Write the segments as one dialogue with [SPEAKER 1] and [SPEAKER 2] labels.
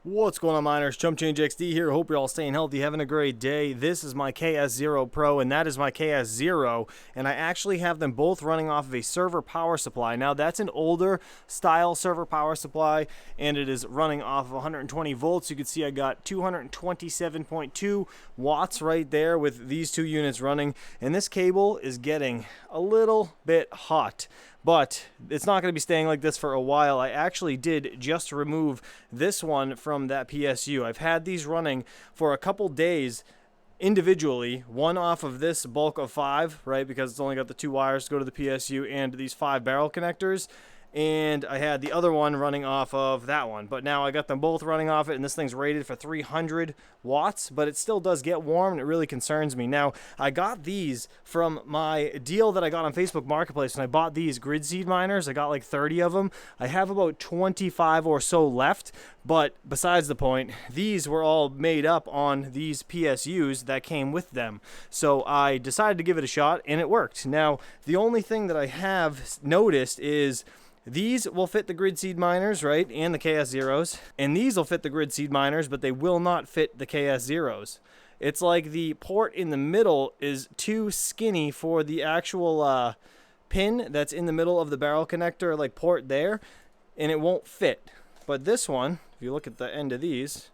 [SPEAKER 1] What's going on, miners? Chump Change XD here. Hope you're all staying healthy, having a great day. This is my KS0 Pro, and that is my KS0, and I actually have them both running off of a server power supply. Now, that's an older style server power supply, and it is running off of 120 volts. You can see I got 227.2 watts right there with these two units running, and this cable is getting a little bit hot. But it's not going to be staying like this for a while. I actually did just remove this one from that PSU. I've had these running for a couple days individually, one off of this bulk of 5, right, because it's only got the 2 wires to go to the PSU and these 5 barrel connectors. And I had the other one running off of that one, but now I got them both running off it, and this thing's rated for 300 watts, but it still does get warm, and it really concerns me. Now, I got these from my deal that I got on Facebook Marketplace, and I bought these gridseed miners. I got like 30 of them. I have about 25 or so left, but besides the point, these were all made up on these PSUs that came with them. So I decided to give it a shot, and it worked. Now, the only thing that I have noticed is these will fit the gridseed miners, right, and the KS0s, and these will fit the gridseed miners, but they will not fit the KS0s. It's like the port in the middle is too skinny for the actual pin that's in the middle of the barrel connector, like port there, and it won't fit. But this one, if you look at the end of these,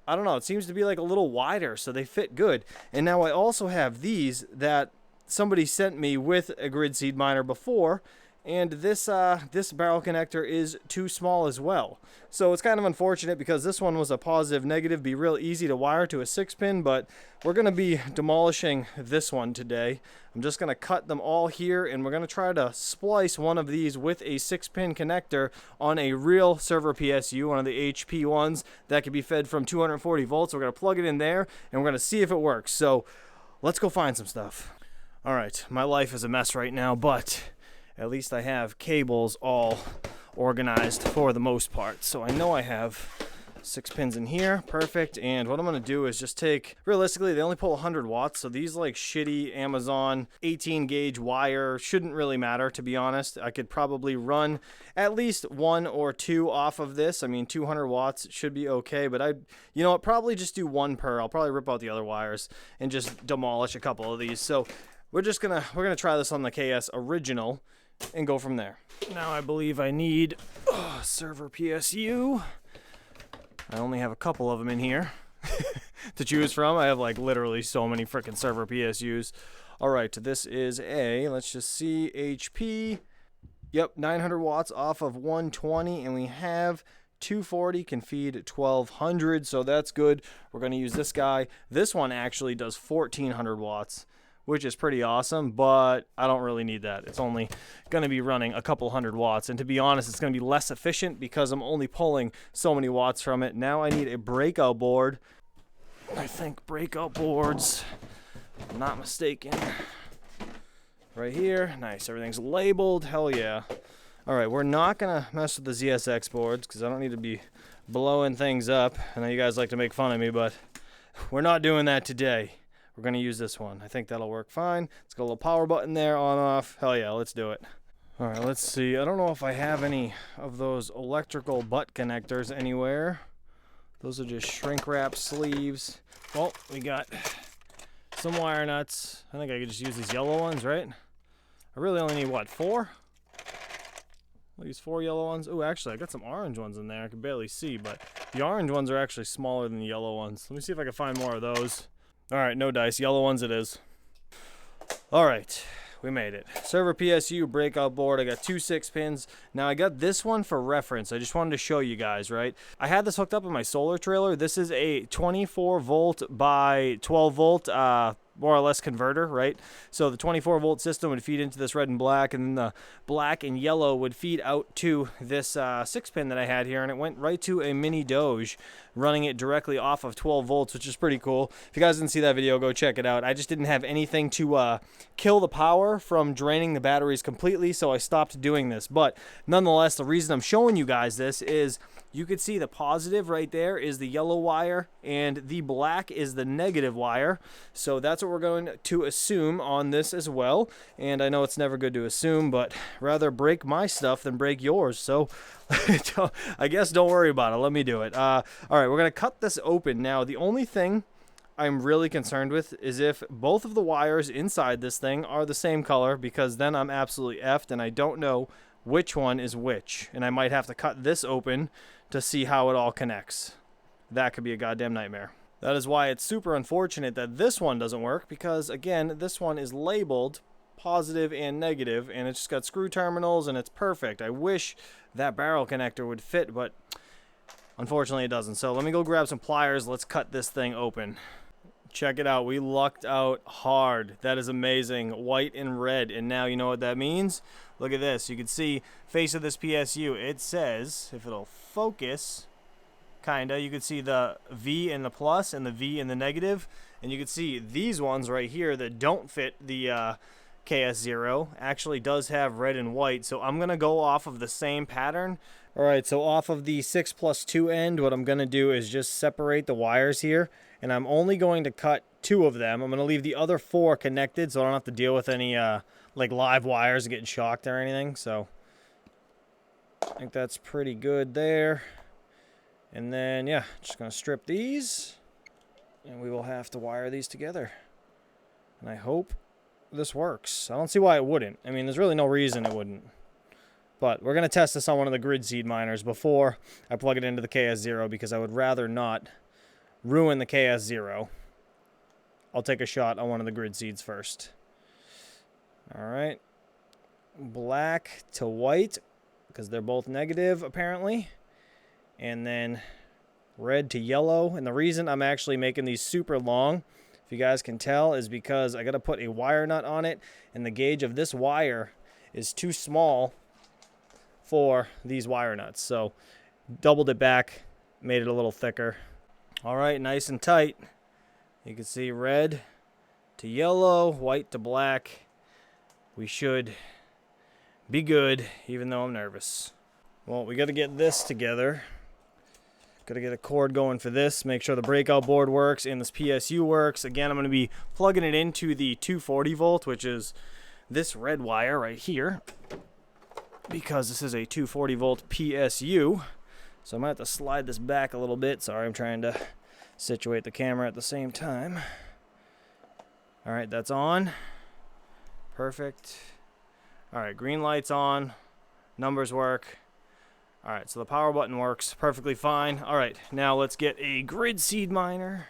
[SPEAKER 1] I don't know, it seems to be like a little wider, so they fit good. And now I also have these that somebody sent me with a gridseed miner before, and this barrel connector is too small as well. So it's kind of unfortunate because this one was a positive negative, be real easy to wire to a 6-pin, but we're going to be demolishing this one today. I'm just going to cut them all here, and we're going to try to splice one of these with a 6-pin connector on a real server PSU, one of the HP ones that can be fed from 240 volts. We're going to plug it in there, and we're going to see if it works. So let's go find some stuff. All right, my life is a mess right now, but at least I have cables all organized for the most part. So I know I have 6 pins in here. Perfect. And what I'm going to do is just take, realistically, they only pull 100 watts. So these like shitty Amazon 18 gauge wire shouldn't really matter, to be honest. I could probably run at least 1 or 2 off of this. I mean, 200 watts should be okay. But you know what, probably just do 1 per. I'll probably rip out the other wires and just demolish a couple of these. So we're gonna try this on the KS original and go from there. Now I believe I need server PSU. I only have a couple of them in here to choose from. I have like literally so many freaking server PSUs. All right, this is let's just see, HP. Yep, 900 watts off of 120, and we have 240 can feed 1200, so that's good. We're gonna use this guy. This one actually does 1400 watts. Which is pretty awesome, but I don't really need that. It's only going to be running a couple hundred watts, and to be honest, it's going to be less efficient because I'm only pulling so many watts from it. Now I need a breakout board. I think breakout boards, if I'm not mistaken, right here. Nice, everything's labeled, hell yeah. All right, we're not going to mess with the ZSX boards because I don't need to be blowing things up. I know you guys like to make fun of me, but we're not doing that today. We're going to use this one. I think that'll work fine. It's got a little power button there, on, off. Hell yeah, let's do it. All right, let's see. I don't know if I have any of those electrical butt connectors anywhere. Those are just shrink wrap sleeves. Well, we got some wire nuts. I think I could just use these yellow ones, right? I really only need, what, 4? I'll use 4 yellow ones. Oh, actually, I got some orange ones in there. I can barely see, but the orange ones are actually smaller than the yellow ones. Let me see if I can find more of those. All right, no dice. Yellow ones it is. All right, we made it. Server PSU breakout board. I got 2 6-pins. Now, I got this one for reference. I just wanted to show you guys, right? I had this hooked up in my solar trailer. This is a 24 volt by 12 volt more or less converter, right? So the 24 volt system would feed into this red and black, and then the black and yellow would feed out to this 6-pin that I had here, and it went right to a mini Doge, running it directly off of 12 volts, which is pretty cool. If you guys didn't see that video, go check it out. I just didn't have anything to kill the power from draining the batteries completely, so I stopped doing this. But nonetheless, the reason I'm showing you guys this is you could see the positive right there is the yellow wire, and the black is the negative wire. So that's what we're going to assume on this as well. And I know it's never good to assume, but rather break my stuff than break yours. So I guess don't worry about it. Let me do it. All right, we're going to cut this open. Now, the only thing I'm really concerned with is if both of the wires inside this thing are the same color, because then I'm absolutely effed and I don't know which one is which. And I might have to cut this open to see how it all connects. That could be a goddamn nightmare. That is why it's super unfortunate that this one doesn't work, because again, this one is labeled positive and negative, and it's just got screw terminals and it's perfect. I wish that barrel connector would fit, but unfortunately it doesn't. So let me go grab some pliers. Let's cut this thing open. Check it out. We lucked out hard. That is amazing. White and red. And now you know what that means? Look at this. You can see face of this PSU. It says, if it'll focus, kinda, you can see the V in the plus and the V in the negative. And you can see these ones right here that don't fit the KS0 actually does have red and white. So I'm going to go off of the same pattern. All right, so off of the 6+2 end, what I'm going to do is just separate the wires here. And I'm only going to cut 2 of them. I'm going to leave the other 4 connected so I don't have to deal with any like live wires getting shocked or anything. So I think that's pretty good there. And then, yeah, just going to strip these. And we will have to wire these together. And I hope this works. I don't see why it wouldn't. I mean, there's really no reason it wouldn't. But we're going to test this on one of the gridseed miners before I plug it into the KS0, because I would rather not ruin the KS0. I'll take a shot on one of the gridseeds first. All right. Black to white, because they're both negative apparently. And then red to yellow. And the reason I'm actually making these super long, if you guys can tell, is because I got to put a wire nut on it, and the gauge of this wire is too small for these wire nuts. So doubled it back, made it a little thicker. All right, nice and tight. You can see red to yellow, white to black. We should be good, even though I'm nervous. Well, we got to get this together. Got to get a cord going for this, make sure the breakout board works and this PSU works. Again, I'm going to be plugging it into the 240 volt, which is this red wire right here, because this is a 240 volt PSU. So I might have to slide this back a little bit. Sorry, I'm trying to situate the camera at the same time. All right, that's on. Perfect. All right, green light's on. Numbers work. All right, so the power button works perfectly fine. All right, now let's get a gridseed miner.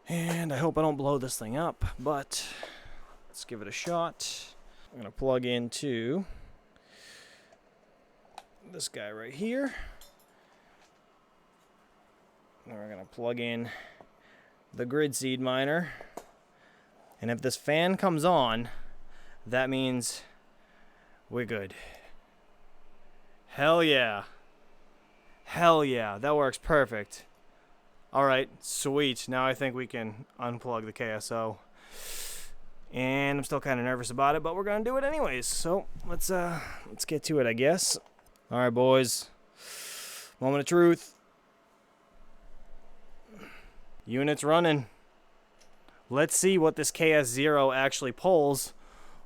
[SPEAKER 1] And I hope I don't blow this thing up, but let's give it a shot. I'm going to plug into this guy right here. And we're going to plug in the gridseed miner. And if this fan comes on, that means we're good. Hell yeah. Hell yeah. That works perfect. All right, sweet. Now I think we can unplug the KSO. And I'm still kind of nervous about it, but we're going to do it anyways. So let's get to it, I guess. All right, boys. Moment of truth. Unit's running. Let's see what this KS0 actually pulls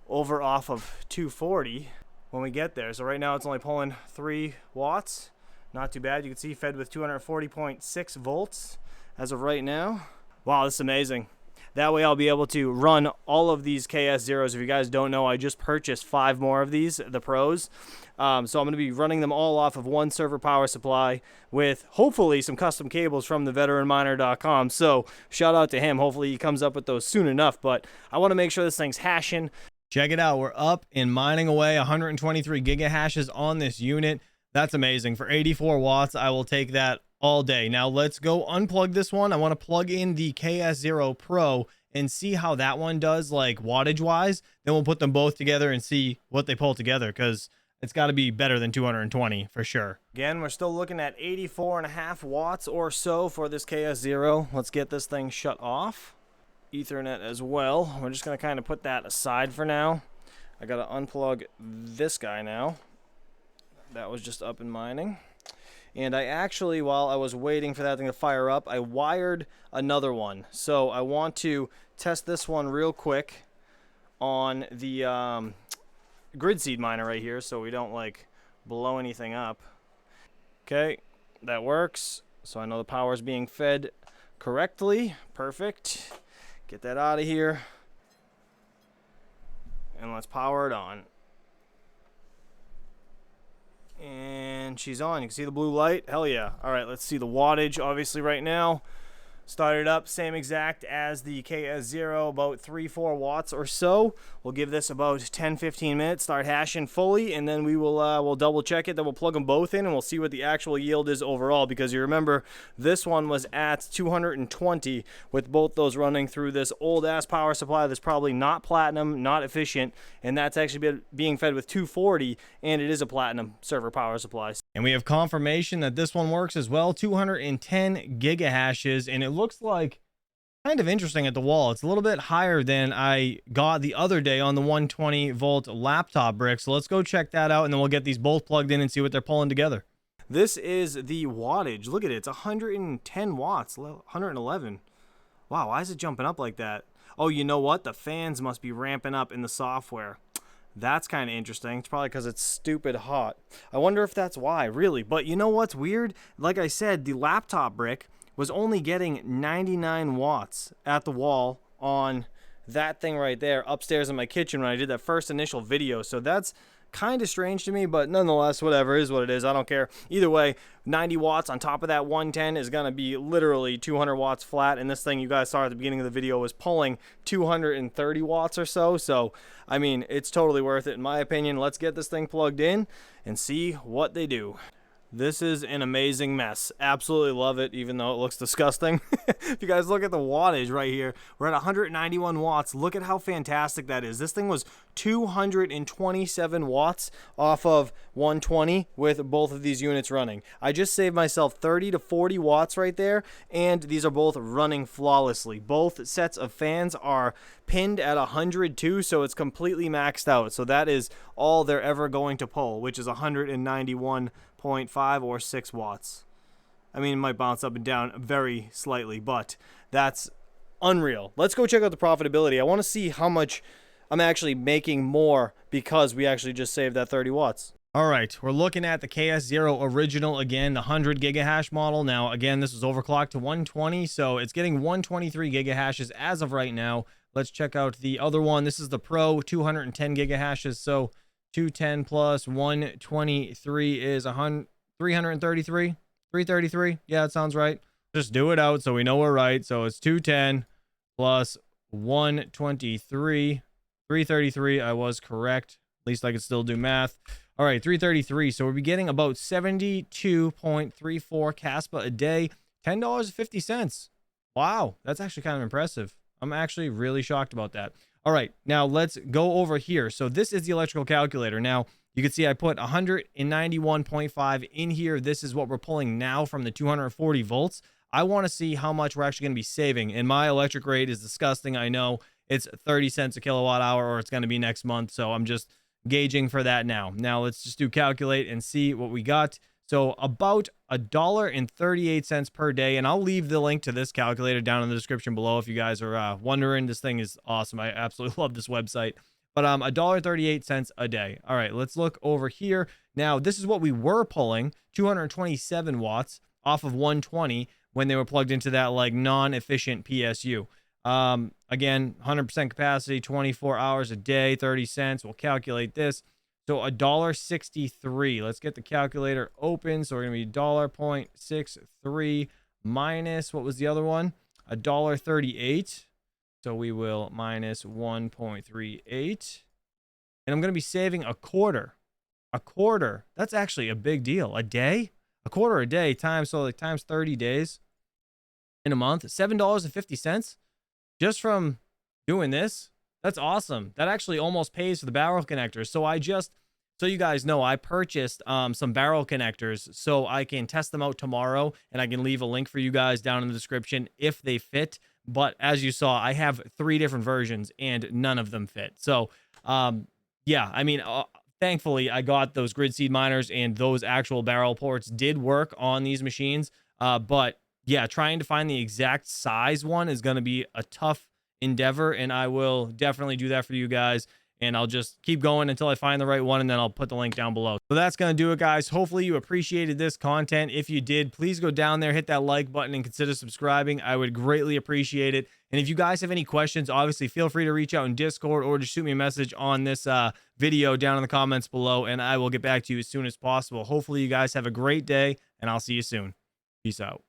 [SPEAKER 1] over off of 240 when we get there. So right now it's only pulling 3 watts. Not too bad. You can see fed with 240.6 volts as of right now. Wow, this is amazing. That way I'll be able to run all of these KS0s. If you guys don't know, I just purchased 5 more of these, the Pros. So I'm going to be running them all off of one server power supply with hopefully some custom cables from the veteranminer.com. So shout out to him. Hopefully he comes up with those soon enough. But I want to make sure this thing's hashing. Check it out. We're up and mining away 123 gigahashes on this unit. That's amazing. For 84 watts, I will take that all day. Now let's go unplug this one. I want to plug in the KS0 Pro and see how that one does, like wattage wise. Then we'll put them both together and see what they pull together, because it's got to be better than 220 for sure. Again, we're still looking at 84.5 watts or so for this KS0. Let's get this thing shut off. Ethernet as well. We're just going to kind of put that aside for now. I got to unplug this guy now. That was just up and mining. And I actually, while I was waiting for that thing to fire up, I wired another one. So I want to test this one real quick on the gridseed miner right here, so we don't like blow anything up. Okay, that works. So I know the power is being fed correctly. Perfect. Get that out of here. And let's power it on. And she's on. You can see the blue light. Hell yeah. All right, let's see the wattage obviously right now. Start it up, same exact as the KS0, about 3-4 watts or so. We'll give this about 10-15 minutes, start hashing fully, and then we will we'll double check it. Then we'll plug them both in, and we'll see what the actual yield is overall. Because you remember, this one was at 220 with both those running through this old ass power supply that's probably not platinum, not efficient, and that's actually being fed with 240, and it is a platinum server power supply. And we have confirmation that this one works as well, 210 gigahashes, and it looks like kind of interesting at the wall. It's a little bit higher than I got the other day on the 120 volt laptop brick. So let's go check that out, and then we'll get these both plugged in and see what they're pulling together. This is the wattage. Look at it. It's 110 watts, 111. Wow, why is it jumping up like that? Oh, you know what? The fans must be ramping up in the software. That's kind of interesting. It's probably because it's stupid hot. I wonder if that's why, really. But you know what's weird? Like I said, the laptop brick was only getting 99 watts at the wall on that thing right there upstairs in my kitchen when I did that first initial video. So that's kind of strange to me, but nonetheless, whatever, is what it is. I don't care. Either way, 90 watts on top of that 110 is going to be literally 200 watts flat, and this thing you guys saw at the beginning of the video was pulling 230 watts or so. So, I mean, it's totally worth it in my opinion. Let's get this thing plugged in and see what they do. This is an amazing mess. Absolutely love it, even though it looks disgusting. If you guys look at the wattage right here, we're at 191 watts. Look at how fantastic that is. This thing was 227 watts off of 120 with both of these units running. I just saved myself 30 to 40 watts right there, and these are both running flawlessly. Both sets of fans are pinned at 100 too, so it's completely maxed out. So that is all they're ever going to pull, which is 191.5 or 6 watts. I mean, it might bounce up and down very slightly, but that's unreal. Let's go check out the profitability. I want to see how much I'm actually making more because we actually just saved that 30 watts. All right, we're looking at the KS0 original again, the 100 gigahash model. Now, again, this was overclocked to 120, so it's getting 123 gigahashes as of right now. Let's check out the other one. This is the Pro, 210 gigahashes, so 210 plus 123 is 333. 333. Yeah, that sounds right. Just do it out so we know we're right. So it's 210 plus 123. 333. I was correct. At least I could still do math. All right, 333. So we'll be getting about 72.34 Kaspa a day. $10.50. Wow, that's actually kind of impressive. I'm actually really shocked about that. All right, now let's go over here. So this is the electrical calculator. Now, you can see I put 191.5 in here. This is what we're pulling now from the 240 volts. I want to see how much we're actually going to be saving. And my electric rate is disgusting. I know it's 30 cents a kilowatt hour, or it's going to be next month. So I'm just gauging for that now. Now let's just do calculate and see what we got. So about $1.38 per day. And I'll leave the link to this calculator down in the description below if you guys are wondering. This thing is awesome. I absolutely love this website. But $1.38 a day. All right, let's look over here. Now, this is what we were pulling, 227 watts off of 120 when they were plugged into that like non-efficient PSU. Again, 100% capacity, 24 hours a day, 30 cents. We'll calculate this. So $1.63. Let's get the calculator open. So we're going to be $0.63 minus, what was the other one? $1.38. So we will minus 1.38. And I'm going to be saving a quarter. A quarter. That's actually a big deal. A day? A quarter a day times, so like times 30 days in a month. $7.50 just from doing this. That's awesome. That actually almost pays for the barrel connectors. So so you guys know, I purchased some barrel connectors so I can test them out tomorrow, and I can leave a link for you guys down in the description if they fit. But as you saw, I have 3 different versions and none of them fit. So, yeah, I mean, thankfully I got those gridseed miners, and those actual barrel ports did work on these machines. But yeah, trying to find the exact size one is going to be a tough endeavor, and I will definitely do that for you guys. And I'll just keep going until I find the right one, and then I'll put the link down below. So that's going to do it, guys. Hopefully you appreciated this content. If you did, please go down there, hit that like button, and consider subscribing. I would greatly appreciate it. And if you guys have any questions, obviously feel free to reach out in Discord or just shoot me a message on this video down in the comments below, and I will get back to you as soon as possible. Hopefully you guys have a great day, and I'll see you soon. Peace out.